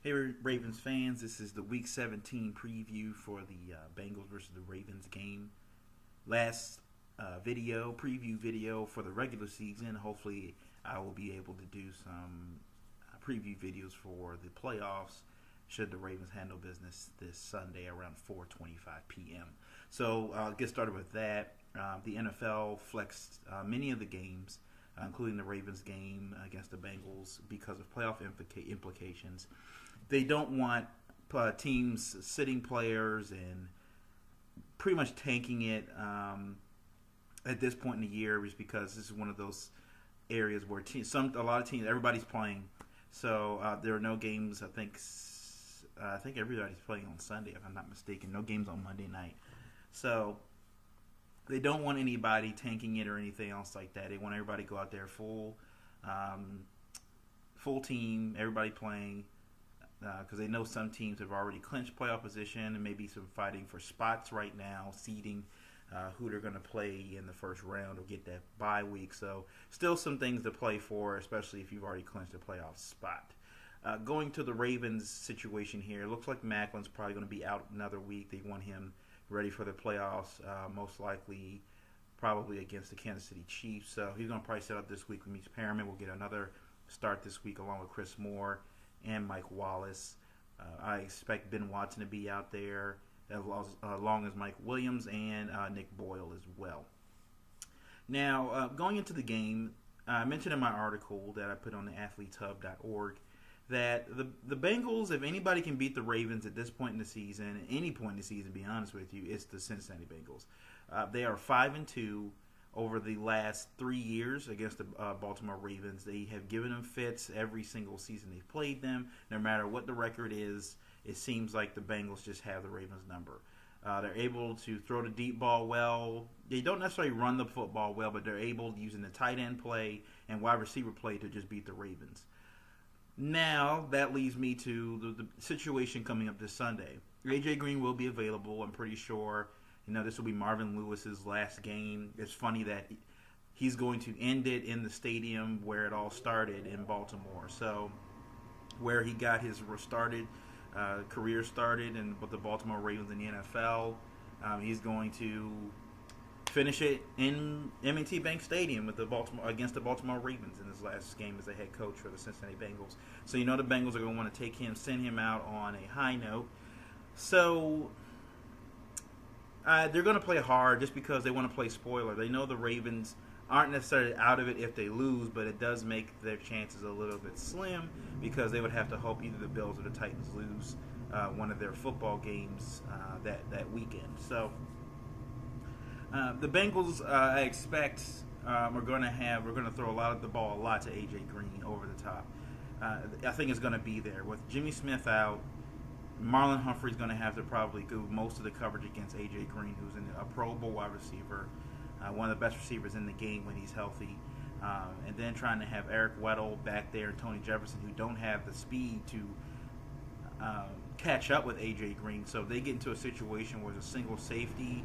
Hey Ravens fans, this is the Week 17 preview for the Bengals versus the Ravens game. Last preview video for the regular season. Hopefully I will be able to do some preview videos for the playoffs should the Ravens handle business this Sunday around 4:25 p.m. So I'll get started with that. The NFL flexed many of the games, including the Ravens game against the Bengals, because of playoff implications. They don't want teams sitting players and pretty much tanking it at this point in the year, just because this is one of those areas where a lot of teams, everybody's playing. So there are no games. I think everybody's playing on Sunday, if I'm not mistaken. No games on Monday night. So they don't want anybody tanking it or anything else like that. They want everybody to go out there full team, everybody playing. Because they know some teams have already clinched playoff position and maybe some fighting for spots right now, seeding who they're going to play in the first round or get that bye week. So still some things to play for, especially if you've already clinched a playoff spot. Going to the Ravens situation here, it looks like Macklin's probably going to be out another week. They want him ready for the playoffs, most likely probably against the Kansas City Chiefs. So he's going to probably set up this week with Meach Perriman. We'll get another start this week along with Chris Moore and Mike Wallace. I expect Ben Watson to be out there, along as Mike Williams and Nick Boyle as well. Now, going into the game, I mentioned in my article that I put on the athletehub.org that the Bengals, if anybody can beat the Ravens at this point in the season, at any point in the season, to be honest with you, it's the Cincinnati Bengals. They are 5-2 over the last 3 years against the Baltimore Ravens. They have given them fits every single season they've played them. No matter what the record is, it seems like the Bengals just have the Ravens' number. They're able to throw the deep ball well. They don't necessarily run the football well, but they're able, using the tight end play and wide receiver play, to just beat the Ravens. Now, that leads me to the situation coming up this Sunday. A.J. Green will be available, I'm pretty sure. This will be Marvin Lewis's last game. It's funny that he's going to end it in the stadium where it all started in Baltimore. So, where he got his career started with the Baltimore Ravens in the NFL, he's going to finish it in M&T Bank Stadium against the Baltimore Ravens in his last game as a head coach for the Cincinnati Bengals. So the Bengals are going to want to send him out on a high note. So they're going to play hard just because they want to play spoiler. They know the Ravens aren't necessarily out of it if they lose, but it does make their chances a little bit slim because they would have to hope either the Bills or the Titans lose one of their football games that weekend. So the Bengals, I expect, we're going to throw a lot to A.J. Green over the top. I think it's going to be there. With Jimmy Smith out, Marlon Humphrey's going to have to probably do most of the coverage against A.J. Green, who's a Pro Bowl wide receiver, one of the best receivers in the game when he's healthy. And then trying to have Eric Weddle back there and Tony Jefferson, who don't have the speed to catch up with A.J. Green. So if they get into a situation where there's a single safety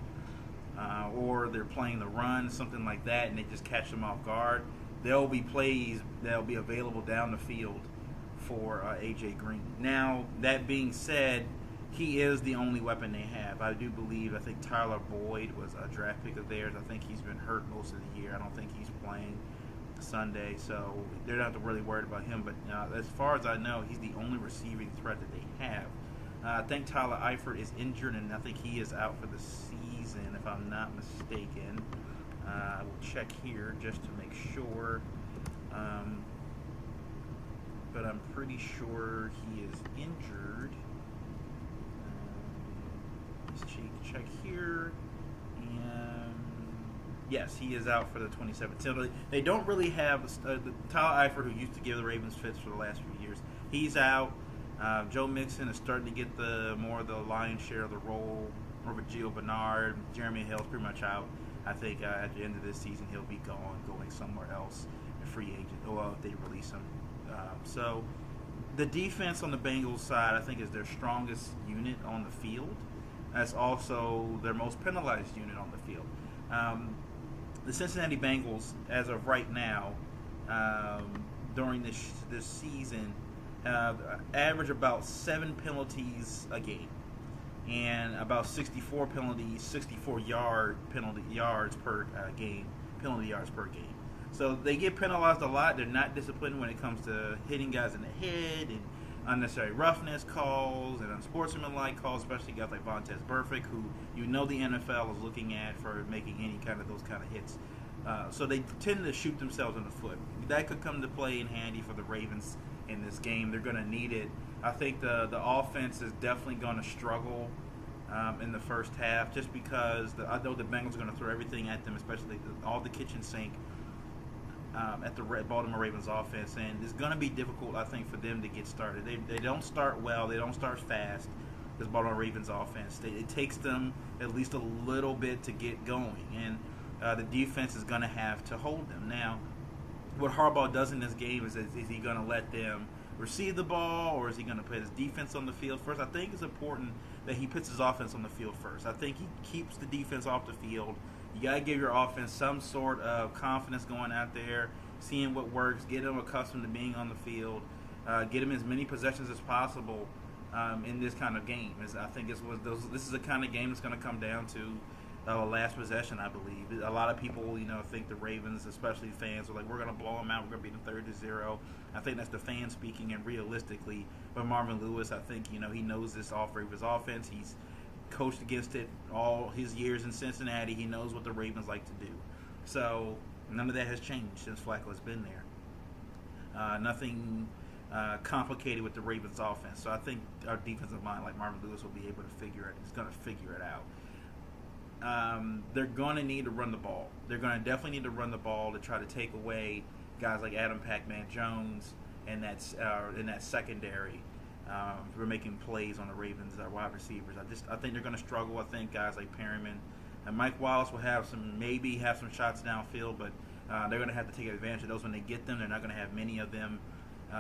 or they're playing the run, something like that, and they just catch them off guard, there'll be plays that'll be available down the field for A.J. Green. Now, that being said, he is the only weapon they have. I think Tyler Boyd was a draft pick of theirs. I think he's been hurt most of the year. I don't think he's playing Sunday, so they're not really worried about him. But as far as I know, he's the only receiving threat that they have. I think Tyler Eifert is injured, and I think he is out for the season, if I'm not mistaken. I will check here just to make sure. But I'm pretty sure he is injured. Let's check here. And yes, he is out for the 27th. So they don't really have Tyler Eifert, who used to give the Ravens fits for the last few years. He's out. Joe Mixon is starting to get more of the lion's share of the role over Gio Bernard. Jeremy Hill's pretty much out. I think at the end of this season he'll be going somewhere else, a free agent. Well, if they release him. So the defense on the Bengals side, I think, is their strongest unit on the field. That's also their most penalized unit on the field. The Cincinnati Bengals, as of right now, during this season, average about 7 penalties a game, and about 64 penalties, 64 yards per game, penalty yards per game. So they get penalized a lot. They're not disciplined when it comes to hitting guys in the head and unnecessary roughness calls and unsportsmanlike calls, especially guys like Vontaze Burfict, who the NFL is looking at for making any kind of those kind of hits. So they tend to shoot themselves in the foot. That could come to play in handy for the Ravens in this game. They're going to need it. I think the offense is definitely going to struggle in the first half, just because I know the Bengals are going to throw everything at them, especially all the kitchen sink at the Baltimore Ravens offense, and it's going to be difficult, I think, for them to get started. They don't start well. They don't start fast. This Baltimore Ravens offense, it takes them at least a little bit to get going, and the defense is going to have to hold them. Now, what Harbaugh does in this game is he going to let them receive the ball, or is he going to put his defense on the field first? I think it's important that he puts his offense on the field first. I think he keeps the defense off the field. You got to give your offense some sort of confidence going out there, seeing what works, get them accustomed to being on the field, get them as many possessions as possible in this kind of game. I think this is the kind of game that's going to come down to last possession, I believe. A lot of people, think the Ravens, especially fans, are like, we're going to blow them out. We're going to beat them 30-0. I think that's the fan speaking, and realistically, but Marvin Lewis, I think, he knows this Ravens offense. He's coached against it all his years in Cincinnati. He knows what the Ravens like to do. So none of that has changed since Flacco's been there. Nothing complicated with the Ravens offense. So I think our defensive line, like Marvin Lewis, will be able to figure it. He's going to figure it out. They're going to need to run the ball. They're going to definitely need to run the ball to try to take away guys like Adam Pac-Man Jones and in that secondary. For making plays on the Ravens, wide receivers. I think they're going to struggle. I think guys like Perryman and Mike Wallace will have some shots downfield, but they're going to have to take advantage of those when they get them. They're not going to have many of them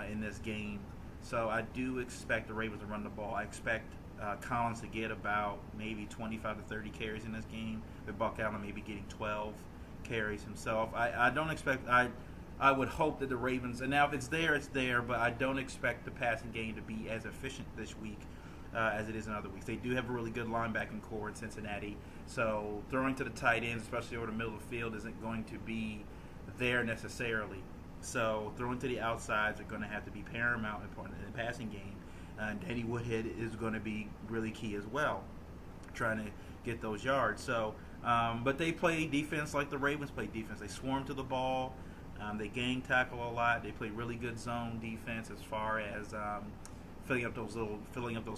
in this game. So I do expect the Ravens to run the ball. I expect Collins to get about maybe 25 to 30 carries in this game, with Buck Allen maybe getting 12 carries himself. I don't expect I would hope that the Ravens, and now if it's there, it's there, but I don't expect the passing game to be as efficient this week as it is in other weeks. They do have a really good linebacking core in Cincinnati, so throwing to the tight ends, especially over the middle of the field, isn't going to be there necessarily. So throwing to the outsides are going to have to be paramount important in the passing game. And Danny Woodhead is going to be really key as well, trying to get those yards. So, but they play defense like the Ravens play defense. They swarm to the ball. They gang tackle a lot. They play really good zone defense as far as filling up those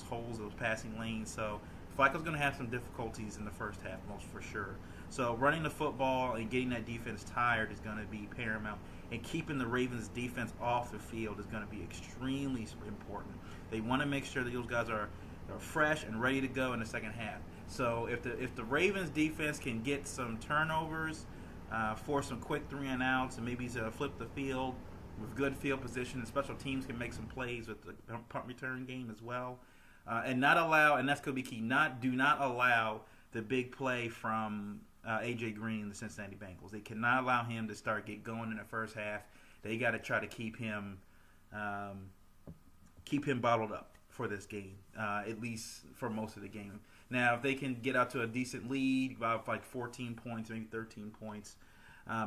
holes, those passing lanes. So Flacco's going to have some difficulties in the first half, most for sure. So running the football and getting that defense tired is going to be paramount. And keeping the Ravens' defense off the field is going to be extremely important. They want to make sure that those guys are fresh and ready to go in the second half. So if the Ravens' defense can get some turnovers, force some quick 3-and-outs, and maybe flip the field with good field position, and special teams can make some plays with the punt return game as well, and not allow, and that's going to be key. Do not allow the big play from AJ Green, the Cincinnati Bengals. They cannot allow him to get going in the first half. They got to try to keep him bottled up for this game, at least for most of the game. Now, if they can get out to a decent lead, about like 14 points, maybe 13 points,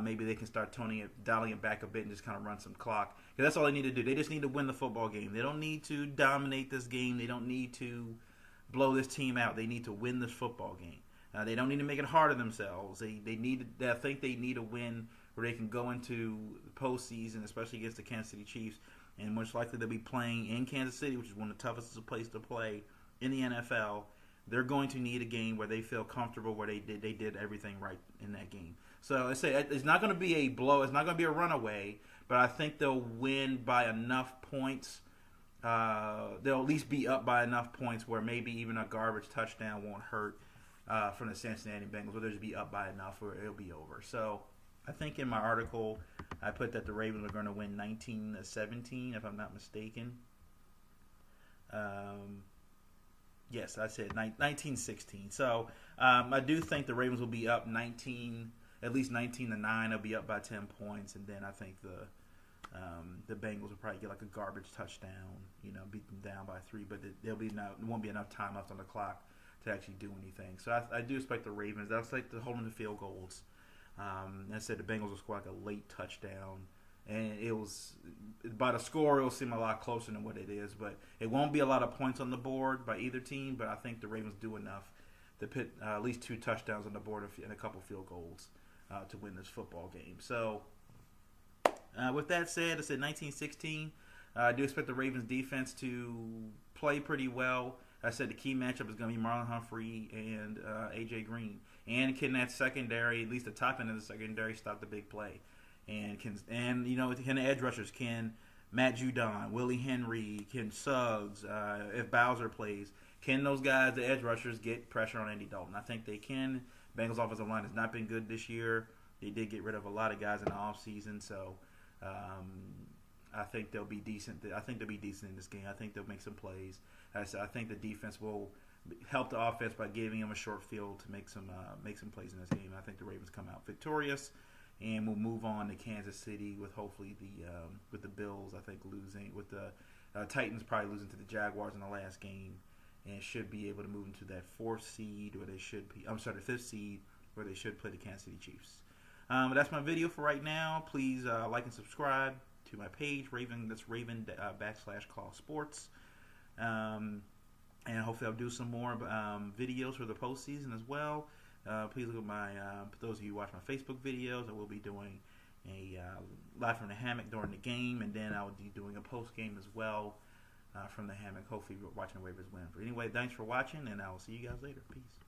maybe they can start dialing it back a bit and just kind of run some clock. Because that's all they need to do. They just need to win the football game. They don't need to dominate this game. They don't need to blow this team out. They need to win this football game. They don't need to make it hard on themselves. I think they need a win where they can go into the postseason, especially against the Kansas City Chiefs, and most likely they'll be playing in Kansas City, which is one of the toughest places to play in the NFL. They're going to need a game where they feel comfortable, where they did everything right in that game. So I say it's not going to be a blow. It's not going to be a runaway, but I think they'll win by enough points. They'll at least be up by enough points where maybe even a garbage touchdown won't hurt from the Cincinnati Bengals. Or they'll just be up by enough where it'll be over. So I think in my article I put that the Ravens are going to win 19-17, if I'm not mistaken. Yes, I said 19-16. So I do think the Ravens will be up at least 19-9. They'll be up by 10 points, and then I think the Bengals will probably get like a garbage touchdown, beat them down by 3, but there won't be enough time left on the clock to actually do anything. So I do expect the Ravens. I expect to hold them to field goals. I said the Bengals will score like a late touchdown, and it was by the score. It will seem a lot closer than what it is, but it won't be a lot of points on the board by either team. But I think the Ravens do enough to put at least 2 touchdowns on the board and a couple field goals to win this football game. So with that said, I said 1916. I do expect the Ravens defense to play pretty well. I said the key matchup is going to be Marlon Humphrey and A.J. Green. And can that secondary, at least the top end of the secondary, stop the big play? And can the edge rushers, can Matt Judon, Willie Henry, can Suggs, if Bowser plays, can those guys, the edge rushers, get pressure on Andy Dalton? I think they can. Bengals offensive line has not been good this year. They did get rid of a lot of guys in the offseason, so I think they'll be decent. I think they'll be decent in this game. I think they'll make some plays. I think the defense will help the offense by giving them a short field to make some plays in this game. I think the Ravens come out victorious, and we'll move on to Kansas City with hopefully with the Bills. I think losing with the Titans probably losing to the Jaguars in the last game, and should be able to move into that 4th seed where they should be. I'm sorry, the 5th seed where they should play the Kansas City Chiefs. That's my video for right now. Please like and subscribe to my page, Raven /Claw Sports. And hopefully I'll do some more videos for the postseason as well. Please look at for those of you who watch my Facebook videos, I will be doing a live from the hammock during the game, and then I will be doing a post game as well from the hammock. Hopefully watching the Ravens win. But anyway, thanks for watching, and I will see you guys later. Peace.